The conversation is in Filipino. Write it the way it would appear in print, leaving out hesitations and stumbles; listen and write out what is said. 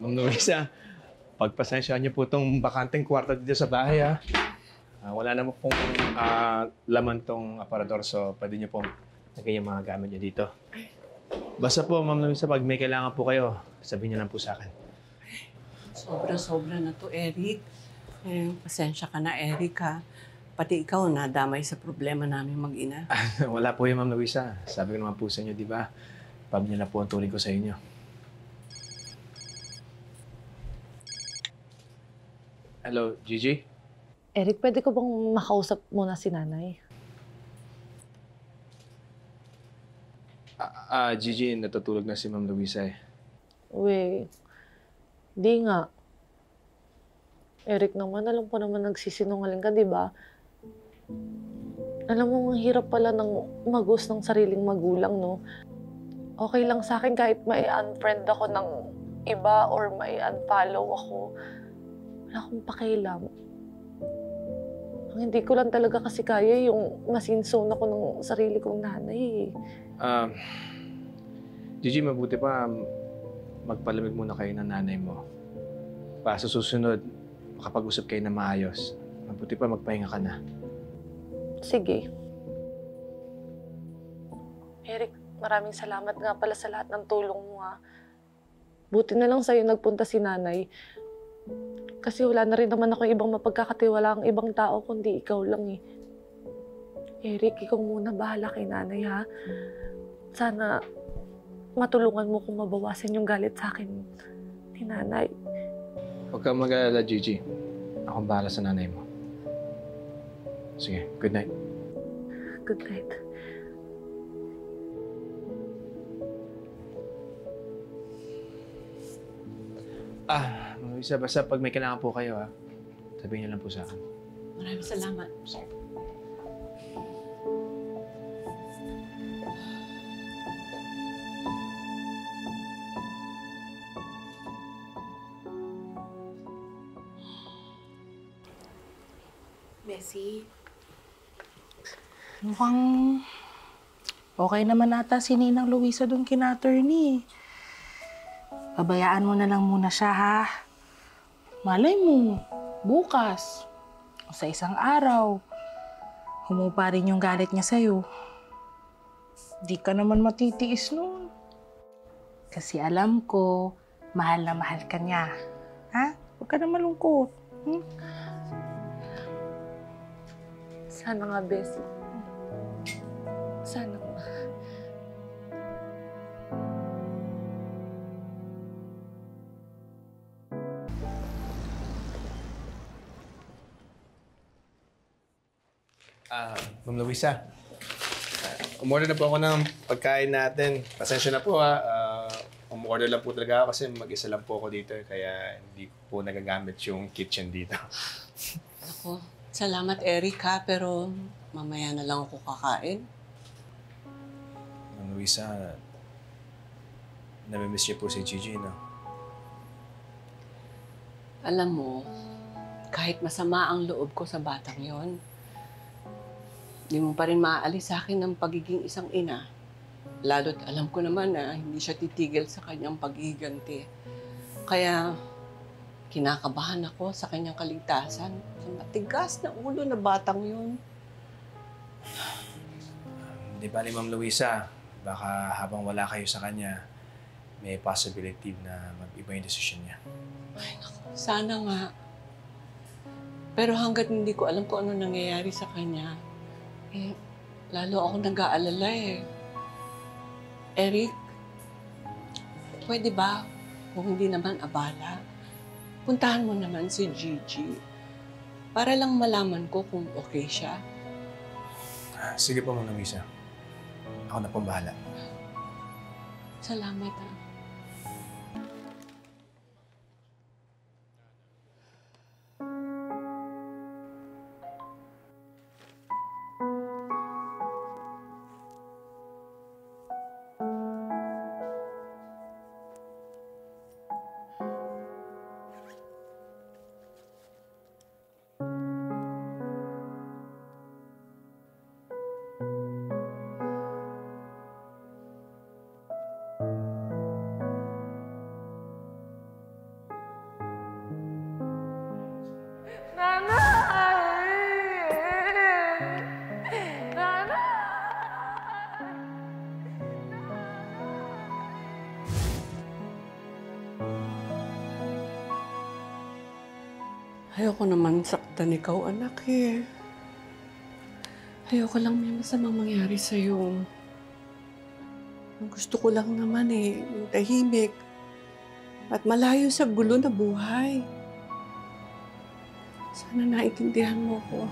Ma'am Luisa, pagpasensyahan niyo po itong bakanteng kwarto dito sa bahay, ha? Wala naman pong laman tong aparador, so pwede niyo pong lagay yung mga gamit niyo dito. Basta po, Ma'am Luisa, pag may kailangan po kayo, sabihin niyo lang po sa akin. Sobra-sobra na to, Eric. Pasensya ka na, Eric, ha? Pati ikaw nadamay sa problema namin mag-ina. Wala po yun, Ma'am Luisa. Sabi ko naman po sa inyo, di ba? Pamilya na po ang turing ko sa inyo. Hello, Gigi? Eric, pwede ko bang makausap muna si nanay? Gigi, natutulog na si Ma'am Luisa eh. Uy, di nga. Eric naman, alam ko naman nagsisinungaling ka, di ba? Alam mo, ang hirap pala ng mag-host ng sariling magulang, no? Okay lang sa akin kahit may unfriend ako ng iba or may unfollow ako. Wala akong pakialam. Ang hindi ko lang talaga kasi kaya yung masinzone ako ng sarili kong nanay. Gigi, mabuti pa magpalamig muna kayo ng nanay mo. Sa susunod, makapag-usap kayo na maayos. Mabuti pa magpahinga ka na. Sige. Eric, maraming salamat nga pala sa lahat ng tulong mo, ha. Buti na lang sa'yo nagpunta si nanay. Kasi wala na rin naman ako ibang mapagkakatiwala ang ibang tao kundi ikaw lang eh. Eric, ikaw muna bahala kay nanay, ha. Sana matulungan mo kung mabawasan yung galit sa akin ni nanay. Huwag kang mag-alala, Gigi. Akong bahala sa nanay mo. Sige, good night. Good night. Luisa, basta pag may kailangan po kayo, ha, sabihin niyo lang po sa akin. Maraming salamat. Bessie, mukhang okay naman ata si Ninang Luisa doon kina attorney. Pabayaan mo na lang muna siya, ha? Malay mo, bukas o sa isang araw, humupa rin yung galit niya sa'yo. Di ka naman matitiis nun. Kasi alam ko, mahal na mahal ka niya. Ha? Huwag ka na malungkot. Sana nga, Bessie. Sana nga. Ma'am Luisa, umorder na po ako ng pagkain natin. Pasensya na po, ha. Umorder lang po talaga ako kasi mag-isa lang po ako dito. Kaya hindi ko po nagagamit yung kitchen dito. Ako, salamat, Eric, ha? Pero mamaya na lang ako kakain. Ma'am Luisa, namimiss niyo po si Gigi, no? Alam mo, kahit masama ang loob ko sa batang yon, hindi mo pa rin maaalis sa akin ng pagiging isang ina. Lalo't alam ko naman na hindi siya titigil sa kanyang paghihiganti. Kaya kinakabahan ako sa kanyang kaligtasan. Sa matigas na ulo na batang yun. Hindi bali, Ma'am Luisa. Baka habang wala kayo sa kanya, may possibility na mag-iba yung desisyon niya. Ay, naku, sana nga. Pero hanggat hindi ko alam kung ano nangyayari sa kanya, lalo ako nag-aalala eh. Eric, pwede ba, kung hindi naman abala, puntahan mo naman si Gigi para lang malaman ko kung okay siya. Sige po, Ma'am Luisa. Ako na pong bahala. Salamat, ha. Ayoko naman saktan ikaw, anak eh. Ayoko lang may masamang mangyari sa'yo. Ang gusto ko lang naman eh, yung tahimik at malayo sa gulo na buhay. Sana naintindihan mo ko.